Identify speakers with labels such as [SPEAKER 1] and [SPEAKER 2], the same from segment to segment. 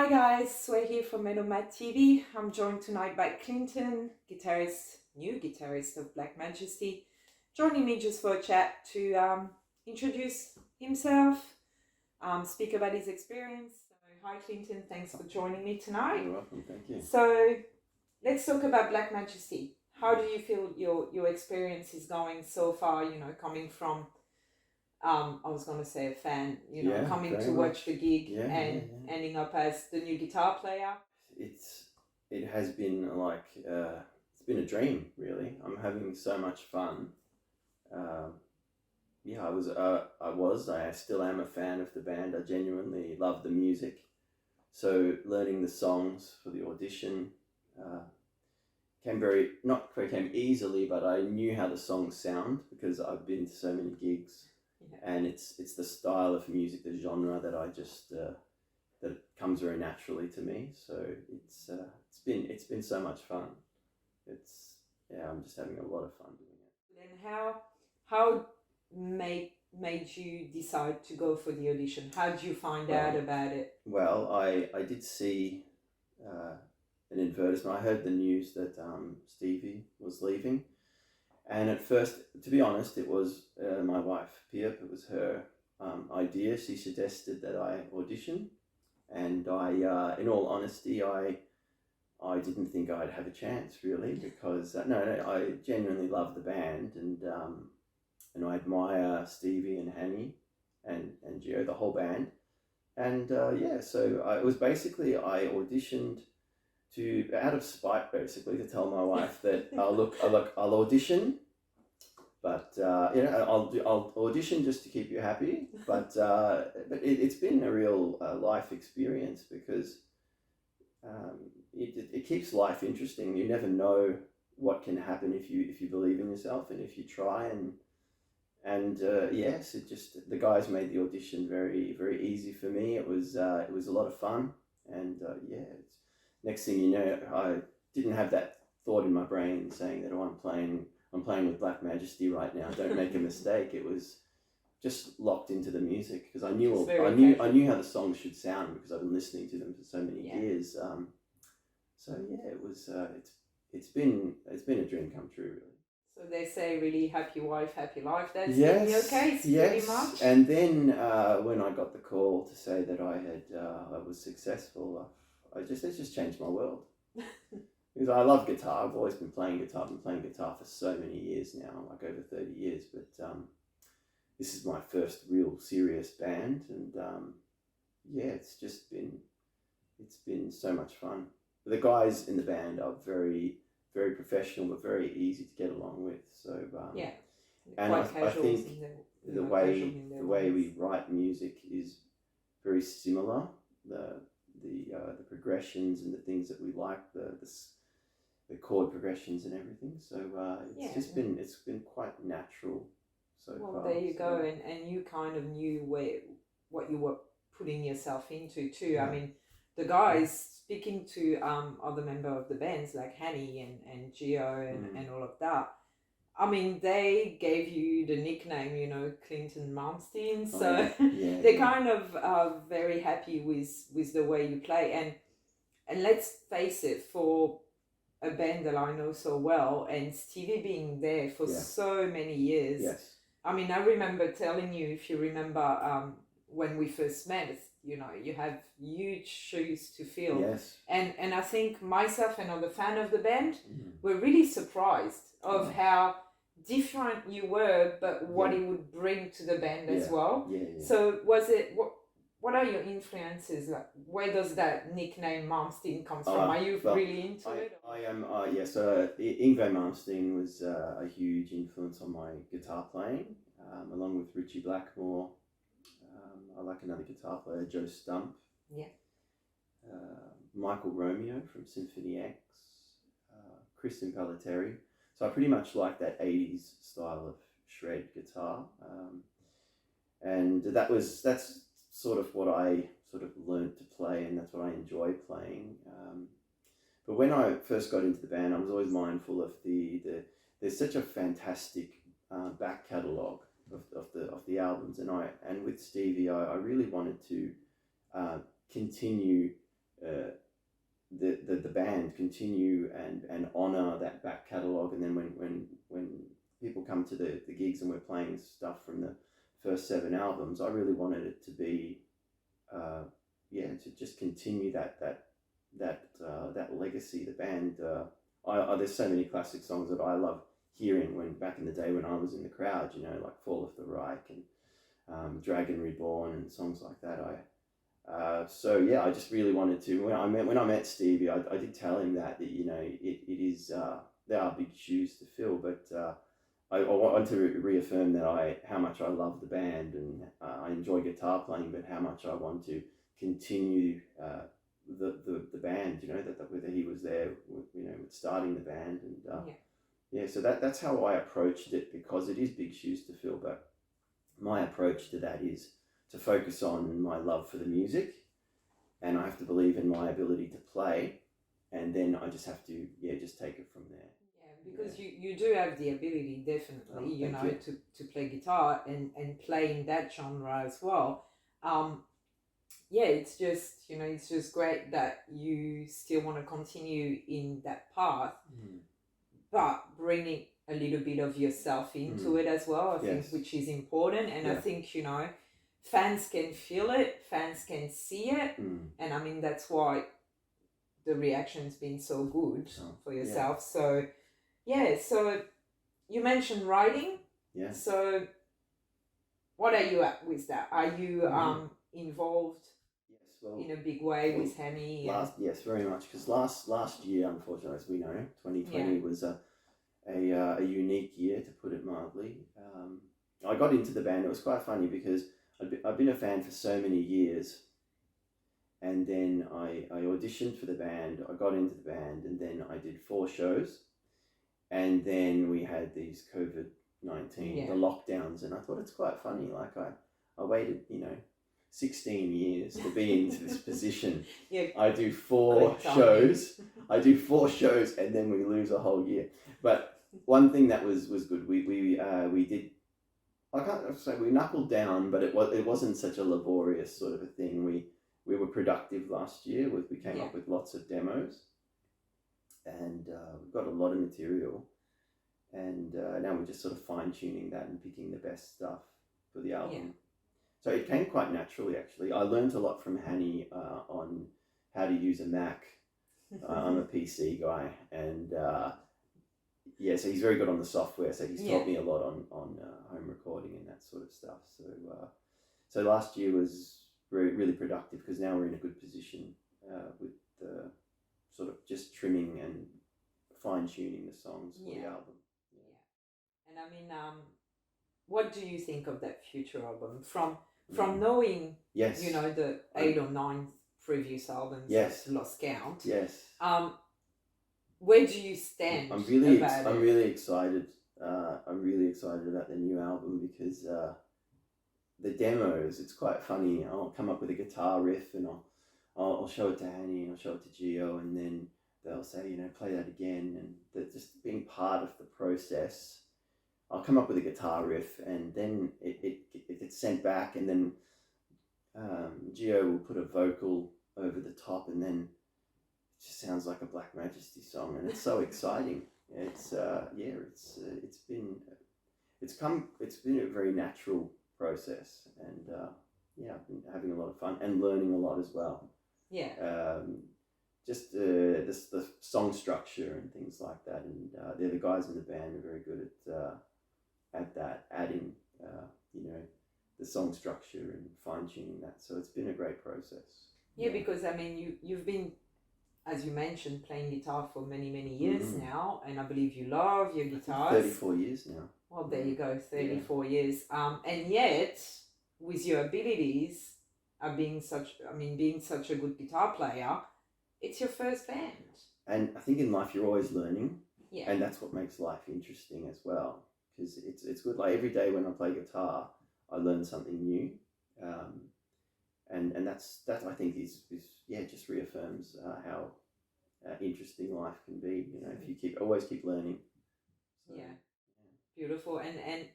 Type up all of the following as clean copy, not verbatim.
[SPEAKER 1] Hi guys, we're here from Melbourne TV. I'm joined tonight by Clinton, new guitarist of Black Majesty, joining me just for a chat to introduce himself, speak about his experience. So, hi Clinton, thanks for joining me tonight.
[SPEAKER 2] You're welcome, thank you.
[SPEAKER 1] So let's talk about Black Majesty. How do you feel your experience is going so far, coming from I was going to say a fan, coming to watch the gig and ending up as the new guitar player?
[SPEAKER 2] It has been like, it's been a dream, really. I'm having so much fun. I still am a fan of the band. I genuinely love the music. So learning the songs for the audition came easily, but I knew how the songs sound because I've been to so many gigs. Yeah. And it's the style of music, the genre that I just that comes very naturally to me. So it's been so much fun. I'm just having a lot of fun doing it.
[SPEAKER 1] And how made you decide to go for the audition? How did you find out about it?
[SPEAKER 2] Well, I did see an advertisement. I heard the news that Stevie was leaving. And at first, to be honest, it was my wife, Pip. It was her idea. She suggested that I audition. And in all honesty, I didn't think I'd have a chance, really, because I genuinely love the band, and I admire Stevie and Hanny and Gio, the whole band. And so it was basically, I auditioned out of spite, basically, to tell my wife that I'll audition, but I'll audition just to keep you happy. But it's been a real life experience because it keeps life interesting. You never know what can happen if you believe in yourself and if you try. And yes, the guys made the audition very, very easy for me. It was a lot of fun, and next thing you know, I didn't have that thought in my brain saying that, I'm playing with Black Majesty right now. Don't make a mistake. It was just locked into the music because I knew how the songs should sound because I've been listening to them for so many years. It's been a dream come true, really.
[SPEAKER 1] So they say, really, happy wife, happy life. That's been your case, pretty much.
[SPEAKER 2] And then when I got the call to say that I was successful, it just changed my world. Because I love guitar. I've always been playing guitar. I've been playing guitar for so many years now, like over 30 years. But this is my first real serious band, and it's been so much fun. The guys in the band are very, very professional, but very easy to get along with. So and I think the way we write music is very similar. The progressions and the things that we like, the chord progressions and everything. So it's been quite natural so far.
[SPEAKER 1] Well, there you go, and you kind of knew what you were putting yourself into too. Yeah. I mean, the guys, speaking to other members of the bands like Hanny and Gio and all of that, I mean, they gave you the nickname, Clinton Bidie. So they kind of are very happy with the way you play. And let's face it, for a band that I know so well, and Stevie being there for so many years.
[SPEAKER 2] Yes.
[SPEAKER 1] I mean, I remember telling you, if you remember, when we first met, you have huge shoes to fill.
[SPEAKER 2] Yes.
[SPEAKER 1] And I think myself and other fan of the band were really surprised of how different you were, but what it would bring to the band as well. So was it what are your influences? Like, where does that nickname Malmsteen come from? Are you really into it?
[SPEAKER 2] I am. So Yngwie Malmsteen was a huge influence on my guitar playing, along with Ritchie Blackmore. I like another guitar player, Joe Stump.
[SPEAKER 1] Yeah.
[SPEAKER 2] Michael Romeo from Symphony X. Chris Impellitteri. So I pretty much like that 80s style of shred guitar, and that's sort of what I sort of learned to play, and that's what I enjoy playing. But when I first got into the band, I was always mindful of there's such a fantastic back catalogue of the albums, and with Stevie, I really wanted to continue the band continue and honor that back catalogue. And then when people come to the gigs and we're playing stuff from the first 7 albums, I really wanted it to be to just continue that legacy. The band, there's so many classic songs that I love hearing when back in the day when I was in the crowd, you know, like Fall of the Reich and Dragon Reborn and songs like that. I just really wanted to. When I met Stevie, I did tell him that you know it is there are big shoes to fill, but I want to reaffirm that how much I love the band and I enjoy guitar playing, but how much I want to continue the band. You know whether he was there, you know, with starting the band and so that's how I approached it, because it is big shoes to fill. But my approach to that is to focus on my love for the music, and I have to believe in my ability to play, and then I just have to just take it from there.
[SPEAKER 1] Because you do have the ability, definitely, you know, to play guitar and play in that genre as well. It's just, you know, it's just great that you still want to continue in that path, but bringing a little bit of yourself into it as well, I think, which is important. And I think, you know, fans can feel it, fans can see it, and I mean, that's why the reaction's been so good for yourself. So you mentioned writing.
[SPEAKER 2] Yeah.
[SPEAKER 1] So what are you at with that? Are you involved in a big way with Henny?
[SPEAKER 2] Yes, very much. Because last year, unfortunately, as we know, 2020 was a unique year, to put it mildly. I got into the band. It was quite funny because I've been a fan for so many years, and then I auditioned for the band. I got into the band, and then I did 4 shows, and then we had these COVID-19 the lockdowns, and I thought it's quite funny. Like I waited, you know, 16 years to be into this position. I do 4 shows. I do 4 shows, and then we lose a whole year. But one thing that was good, we did. I can't say we knuckled down, but it wasn't such a laborious sort of a thing. We were productive last year. We came up with lots of demos, and we've got a lot of material, and now we're just sort of fine tuning that and picking the best stuff for the album. So it came quite naturally, actually. I learned a lot from Hanny on how to use a Mac. I'm a PC guy, and so he's very good on the software. So he's taught me a lot on home recording and that sort of stuff. So last year was really productive, because now we're in a good position with the sort of just trimming and fine tuning the songs for the album.
[SPEAKER 1] And I mean, what do you think of that future album from knowing you know the 8 or 9 previous albums? I've lost count. Where do you stand?
[SPEAKER 2] I'm really excited. I'm really excited about the new album, because the demos, it's quite funny. I'll come up with a guitar riff and I'll show it to Hanny and I'll show it to Gio, and then they'll say, you know, play that again, and they're just being part of the process. I'll come up with a guitar riff, and then it gets sent back, and then Gio will put a vocal over the top, and then it just sounds like a Black Majesty song, and it's so exciting. It's been a very natural process, and I've been having a lot of fun and learning a lot as well. Just the song structure and things like that, and the guys in the band are very good at that, adding you know, the song structure and fine tuning that. So it's been a great process.
[SPEAKER 1] Because I mean, you've been, as you mentioned, playing guitar for many years now, and I believe you love your guitars.
[SPEAKER 2] 34 years now.
[SPEAKER 1] Well, there you go, 34 years. And yet, with your abilities, being such a good guitar player, it's your first band. And
[SPEAKER 2] I think in life you're always learning, and that's what makes life interesting as well. Because it's good. Like every day when I play guitar, I learn something new, and that's I think is just reaffirms how interesting life can be. You know, if you always keep learning. So,
[SPEAKER 1] beautiful. And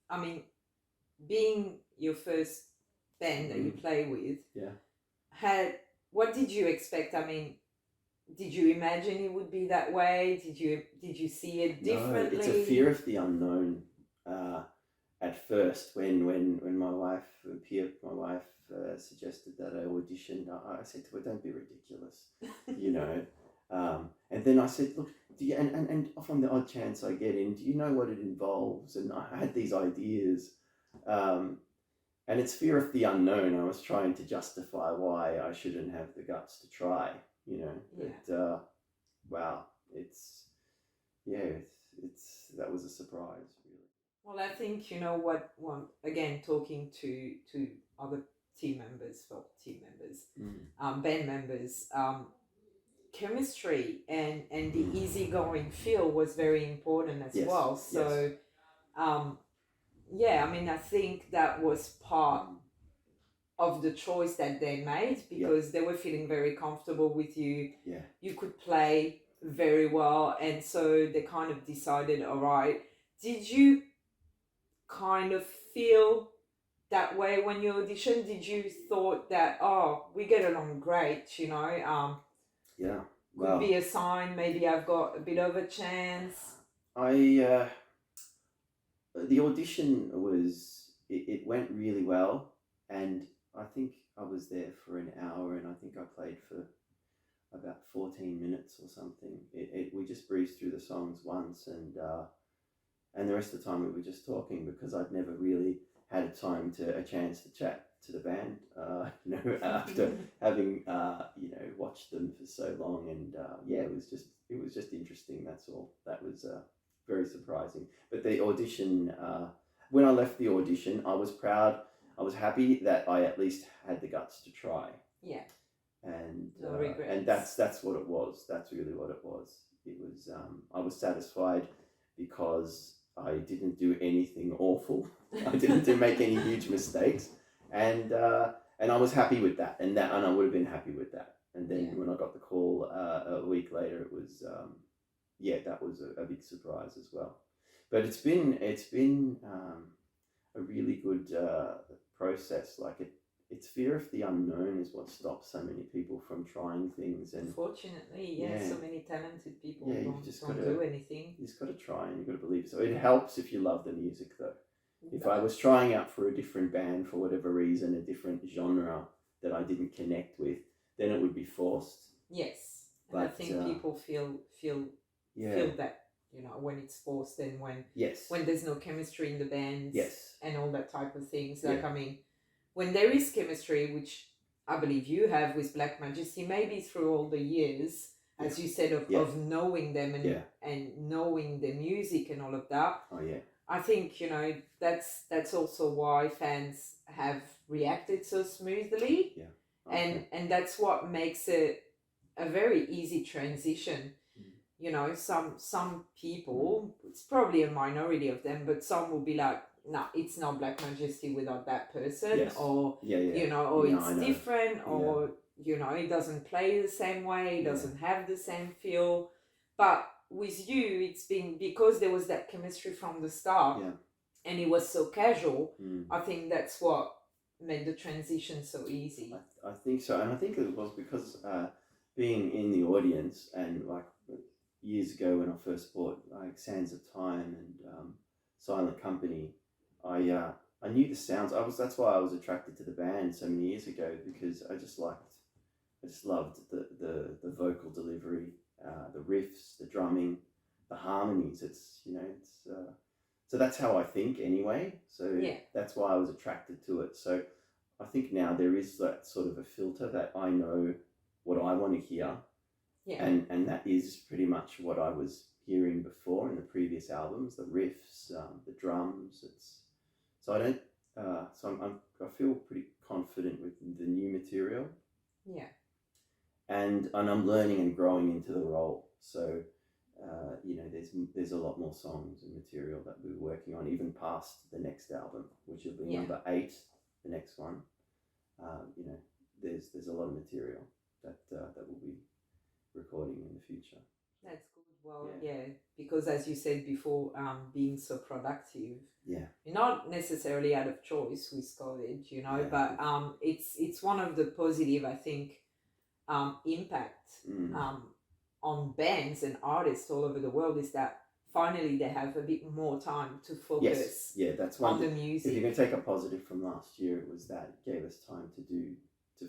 [SPEAKER 1] I mean, being your first band that you play with, what did you expect? I mean, did you imagine it would be that way? Did you see it differently?
[SPEAKER 2] No, it's a fear of the unknown. At first, when my wife, Pia, my wife, suggested that I auditioned, I said to her, "Don't be ridiculous," you know. And then I said, "Look, do you, and off on the odd chance I get in, do you know what it involves?" And I had these ideas, and it's fear of the unknown. I was trying to justify why I shouldn't have the guts to try, you know.
[SPEAKER 1] Yeah.
[SPEAKER 2] But wow, it's that was a surprise, really.
[SPEAKER 1] Well, I think you know what. Well, again, talking to other band members, chemistry and the easygoing feel was very important as
[SPEAKER 2] Yes,
[SPEAKER 1] well. So, yeah, I mean, I think that was part of the choice that they made because they were feeling very comfortable with you.
[SPEAKER 2] Yeah.
[SPEAKER 1] You could play very well, and so they kind of decided, all right. Did you kind of feel that way when you auditioned? Did you thought that, oh, we get along great, you know?
[SPEAKER 2] Yeah.
[SPEAKER 1] Could be a sign maybe I've got a bit of a chance.
[SPEAKER 2] The audition it went really well, and I think I was there for an hour, and I think I played for about 14 minutes or something. We just breezed through the songs once, and the rest of the time we were just talking because I'd never really had a chance to chat to the band, you know, after having watched them for so long, and it was just interesting. That's all. That was very surprising. But the audition, when I left the audition, I was proud. I was happy that I at least had the guts to try.
[SPEAKER 1] Yeah.
[SPEAKER 2] And
[SPEAKER 1] no regrets.
[SPEAKER 2] And that's what it was. That's really what it was. It was I was satisfied because I didn't do anything awful. I didn't make any huge mistakes, and I was happy with that, and I would have been happy with that. And then when I got the call a week later, it was that was a big surprise as well. But it's been a really good process. Like it's fear of the unknown is what stops so many people from trying things. And
[SPEAKER 1] unfortunately, so many talented people don't
[SPEAKER 2] gotta
[SPEAKER 1] do anything.
[SPEAKER 2] You just got to try, and you've got to believe. So it helps if you love the music, though. If I was trying out for a different band for whatever reason, a different genre that I didn't connect with, then it would be forced.
[SPEAKER 1] Yes, and I think people feel that, you know, when it's forced and when there's no chemistry in the band, and all that type of things. Like, I mean, when there is chemistry, which I believe you have with Black Majesty, maybe through all the years, as you said, of knowing them and knowing the music and all of that.
[SPEAKER 2] Oh yeah.
[SPEAKER 1] I think, you know, that's also why fans have reacted so smoothly.
[SPEAKER 2] Yeah. Okay.
[SPEAKER 1] And that's what makes it a very easy transition. You know, some people, it's probably a minority of them, but some will be like, nah, it's not Black Majesty without that person, or you know, or it's different, or you know, it doesn't play the same way, it doesn't have the same feel. But with you, it's been because there was that chemistry from the start, and it was so casual. I think that's what made the transition so easy.
[SPEAKER 2] I think so, and I think it was because being in the audience, and like years ago when I first bought like Sands of Time and Silent Company, I knew the sounds. That's why I was attracted to the band so many years ago, because I just loved the vocal delivery, the riffs, the drumming, the harmonies. It's, you know, it's so that's how I think anyway. So that's why I was attracted to it. So I think now there is that sort of a filter that I know what I want to hear. Yeah. And that is pretty much what I was hearing before in the previous albums, the riffs, the drums. I feel pretty confident with the new material.
[SPEAKER 1] Yeah.
[SPEAKER 2] And I'm learning and growing into the role. So, you know, there's a lot more songs and material that we're working on, even past the next album, which will be number 8, the next one. You know, there's a lot of material that we'll be recording in the future.
[SPEAKER 1] That's good. Well, because as you said before, being so productive, you're not necessarily out of choice with COVID, you know, but it's one of the positive, I think, impact on bands and artists all over the world is that finally they have a bit more time to focus
[SPEAKER 2] that's one
[SPEAKER 1] on the music.
[SPEAKER 2] If you can take a positive from last year, it was that it gave us time to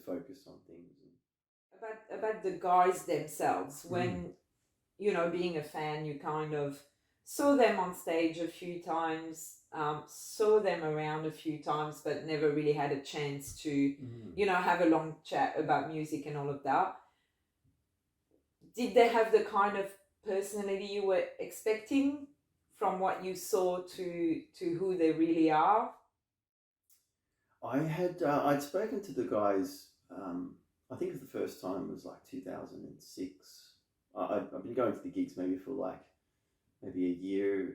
[SPEAKER 2] focus on things.
[SPEAKER 1] About the guys themselves, when being a fan, you kind of saw them on stage a few times, saw them around a few times, but never really had a chance to have a long chat about music and all of that. Did they have the kind of personality you were expecting from what you saw to who they really are?
[SPEAKER 2] I'd spoken to the guys. I think the first time was like 2006. I've been going to the gigs maybe for like maybe a year,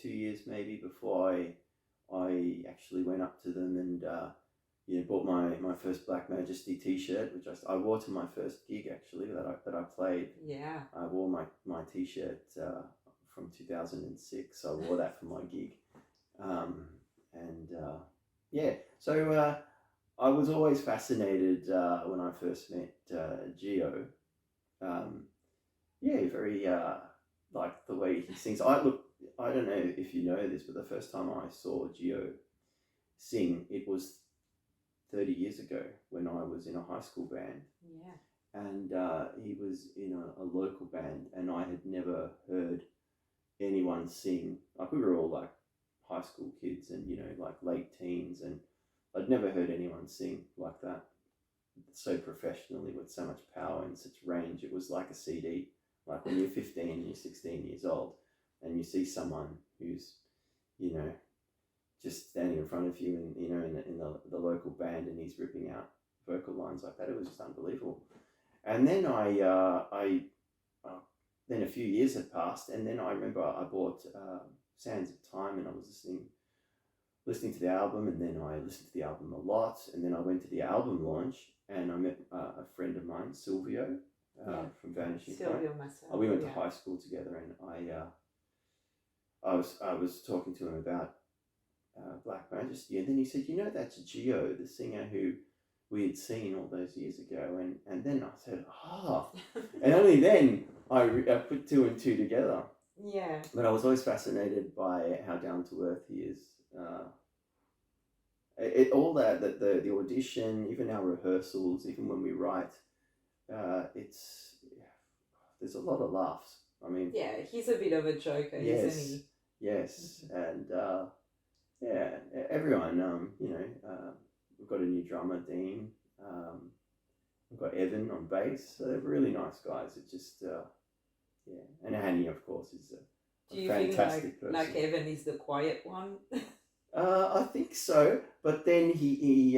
[SPEAKER 2] 2 years maybe before I actually went up to them and bought my first Black Majesty T-shirt, which I wore to my first gig actually that I played.
[SPEAKER 1] Yeah.
[SPEAKER 2] I wore my T-shirt from 2006. I wore that for my gig, So I was always fascinated when I first met Gio. Very like the way he sings. I don't know if you know this, but the first time I saw Gio sing, it was 30 years ago when I was in a high school band.
[SPEAKER 1] Yeah.
[SPEAKER 2] And he was in a local band, and I had never heard anyone sing. Like, we were all like high school kids and like late teens, and I'd never heard anyone sing like that so professionally with so much power and such range. It was like a CD. Like when you're 15, you're 16 years old, and you see someone who's just standing in front of you in the local band, and he's ripping out vocal lines like that. It was just unbelievable. And then then a few years had passed, and then I remember I bought Sands of Time, and I was listening to the album, and then I listened to the album a lot, and then I went to the album launch, and I met a friend of mine, Silvio, from Vanishing Point. We went to high school together, and I was talking to him about Black Majesty, and then he said, that's Gio, the singer who we had seen all those years ago, and then I said, and only then I put two and two together.
[SPEAKER 1] Yeah.
[SPEAKER 2] But I was always fascinated by how down to earth he is. All that the audition, even our rehearsals, even when we write, there's a lot of laughs. I mean,
[SPEAKER 1] yeah, he's a bit of a joker, isn't he?
[SPEAKER 2] Yes, and everyone, we've got a new drummer, Dean. We've got Evan on bass. So they're really nice guys. It's just, and Annie, of course, is a fantastic person.
[SPEAKER 1] Like Evan is the quiet one?
[SPEAKER 2] I think so, but then he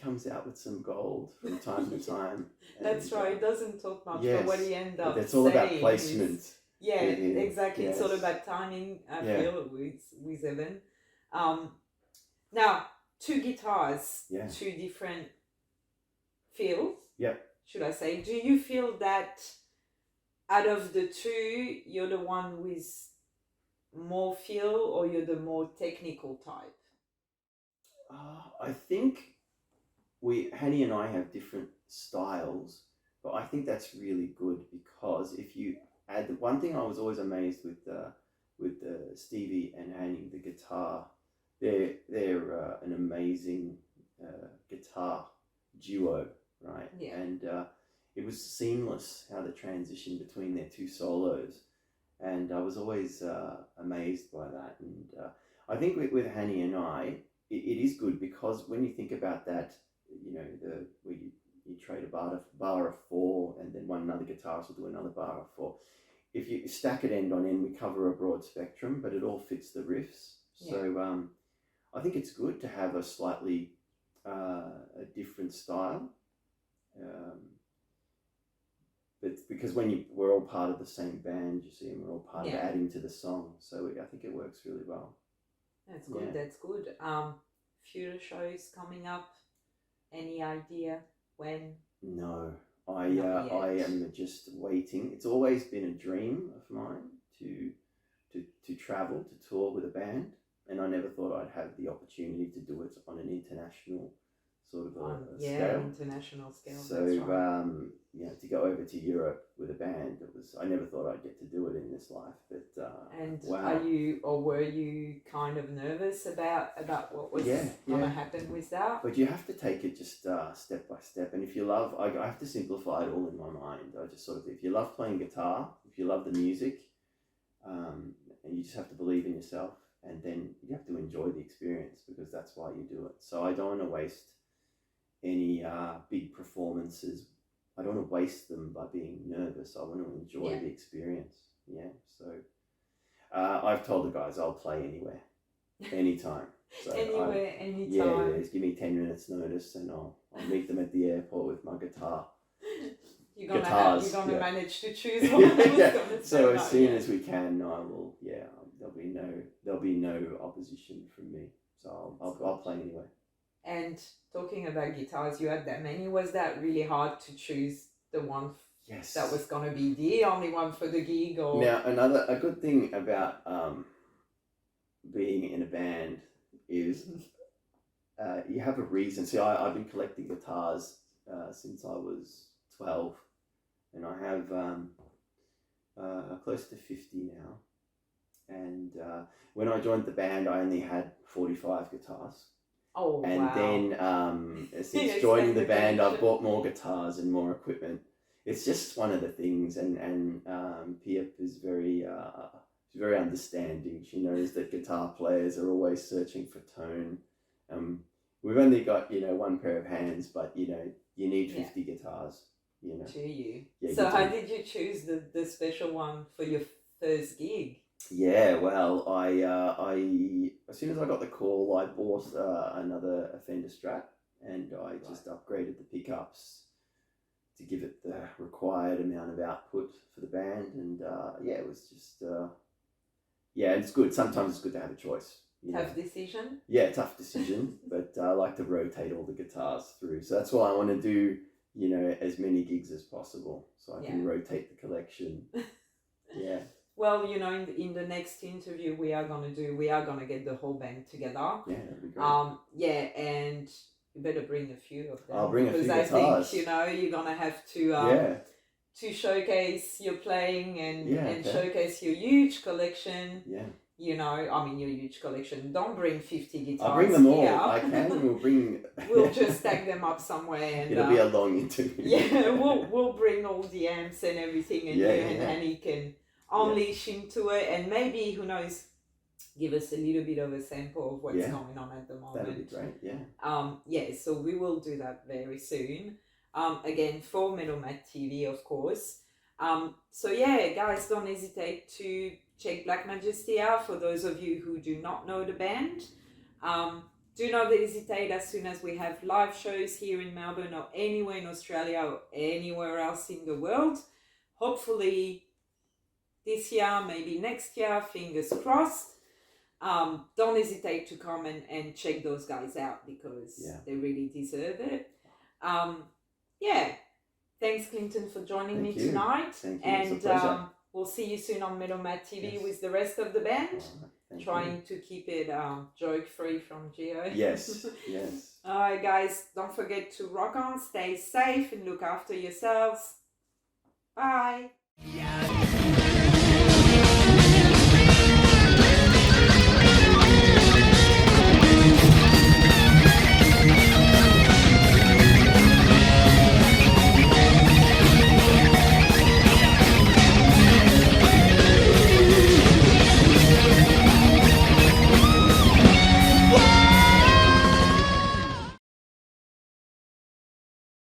[SPEAKER 2] comes out with some gold from time to time.
[SPEAKER 1] That's right. He doesn't talk much, but what he ends up
[SPEAKER 2] it's all about placement.
[SPEAKER 1] Exactly.
[SPEAKER 2] Yes.
[SPEAKER 1] It's all about timing. I feel with Evan. Now, two guitars, two different feels.
[SPEAKER 2] Yep.
[SPEAKER 1] Should I say? Do you feel that out of the two, you're the one with more feel, or you're the more technical type?
[SPEAKER 2] I think Hanny and I have different styles, but I think that's really good, because if you add the one thing I was always amazed with Stevie and Annie, the guitar, they're an amazing guitar duo, right?
[SPEAKER 1] Yeah.
[SPEAKER 2] And it was seamless how the transition between their two solos. And I was always amazed by that. And I think with Hanny and I, it is good, because when you think about that, where you trade a bar of four, and then another guitarist will do another bar of four. If you stack it end on end, we cover a broad spectrum, but it all fits the riffs. Yeah. So I think it's good to have a slightly a different style. But because we're all part of the same band, you see, and we're all part of adding to the song. So I think it works really well.
[SPEAKER 1] That's good. Yeah. That's good. Future shows coming up. Any idea when?
[SPEAKER 2] No, I am just waiting. It's always been a dream of mine to travel, to tour with a band, and I never thought I'd have the opportunity to do it on an international sort of a
[SPEAKER 1] yeah,
[SPEAKER 2] scale.
[SPEAKER 1] international scale.
[SPEAKER 2] So
[SPEAKER 1] that's right.
[SPEAKER 2] to go over to Europe with a band, I never thought I'd get to do it in this life, but
[SPEAKER 1] And
[SPEAKER 2] wow.
[SPEAKER 1] were you kind of nervous about what was
[SPEAKER 2] Yeah,
[SPEAKER 1] going to
[SPEAKER 2] yeah.
[SPEAKER 1] happen with that?
[SPEAKER 2] But you have to take it just step by step. And if you love, I have to simplify it all in my mind. I just sort of, if you love playing guitar, if you love the music, and you just have to believe in yourself, and then you have to enjoy the experience, because that's why you do it. So I don't want to waste any big performances. I don't want to waste them by being nervous. I want to enjoy the experience. Yeah. So I've told the guys I'll play anywhere, anytime. So
[SPEAKER 1] Anywhere, anytime.
[SPEAKER 2] Yeah, just give me 10 minutes notice, and I'll meet them at the airport with my guitar.
[SPEAKER 1] You're gonna
[SPEAKER 2] Guitars,
[SPEAKER 1] manage to choose one.
[SPEAKER 2] So as soon as we can, I will. Yeah, there'll be no opposition from me. So I'll play anyway.
[SPEAKER 1] And talking about guitars, you had that many. Was that really hard to choose the one
[SPEAKER 2] Yes.
[SPEAKER 1] that was going to be the only one for the gig? Or
[SPEAKER 2] Now, a good thing about being in a band is you have a reason. See, I've been collecting guitars since I was 12, and I have close to 50 now. And when I joined the band, I only had 45 guitars.
[SPEAKER 1] Oh,
[SPEAKER 2] and
[SPEAKER 1] wow.
[SPEAKER 2] then since joining the band, I've bought more guitars and more equipment. It's just one of the things, and Pip is very understanding. She knows that guitar players are always searching for tone. We've only got one pair of hands, but you need 50 guitars.
[SPEAKER 1] Do you?
[SPEAKER 2] Yeah,
[SPEAKER 1] so
[SPEAKER 2] you
[SPEAKER 1] how
[SPEAKER 2] do.
[SPEAKER 1] did you choose the special one for your first gig?
[SPEAKER 2] Yeah, well, I as soon as I got the call, I bought another Fender Strat, and I just upgraded the pickups to give it the required amount of output for the band, and it was just it's good. Sometimes it's good to have a choice.
[SPEAKER 1] Tough decision.
[SPEAKER 2] Yeah, tough decision, but I like to rotate all the guitars through, so that's why I want to do as many gigs as possible, so I can rotate the collection. Yeah.
[SPEAKER 1] Well, in the next interview we are gonna get the whole band together.
[SPEAKER 2] Yeah, that'd be great.
[SPEAKER 1] And you better bring a few of them.
[SPEAKER 2] I'll bring a few guitars.
[SPEAKER 1] Because I think you're gonna have to showcase your playing and showcase your huge collection.
[SPEAKER 2] Yeah.
[SPEAKER 1] Your huge collection. Don't bring 50 guitars.
[SPEAKER 2] I'll bring them all.
[SPEAKER 1] Here.
[SPEAKER 2] I can. We'll bring.
[SPEAKER 1] We'll just stack them up somewhere, and
[SPEAKER 2] it'll be a long interview.
[SPEAKER 1] Yeah, we'll bring all the amps and everything, and and Annie can unleash into it, and maybe, who knows, give us a little bit of a sample of what's going on at the moment.
[SPEAKER 2] That'd be great. Yeah.
[SPEAKER 1] So we will do that very soon. Again, for Metal Mat TV, of course. So guys, don't hesitate to check Black Majesty out. For those of you who do not know the band, do not hesitate. As soon as we have live shows here in Melbourne or anywhere in Australia or anywhere else in the world, hopefully this year, maybe next year, fingers crossed. Don't hesitate to come and check those guys out, because they really deserve it. Thanks, Clinton, for joining me tonight.
[SPEAKER 2] Thank you.
[SPEAKER 1] And
[SPEAKER 2] it's a pleasure.
[SPEAKER 1] We'll see you soon on Metal Mat TV with the rest of the band. Trying to keep it joke-free from Gio.
[SPEAKER 2] Yes.
[SPEAKER 1] Alright, guys, don't forget to rock on, stay safe, and look after yourselves. Bye.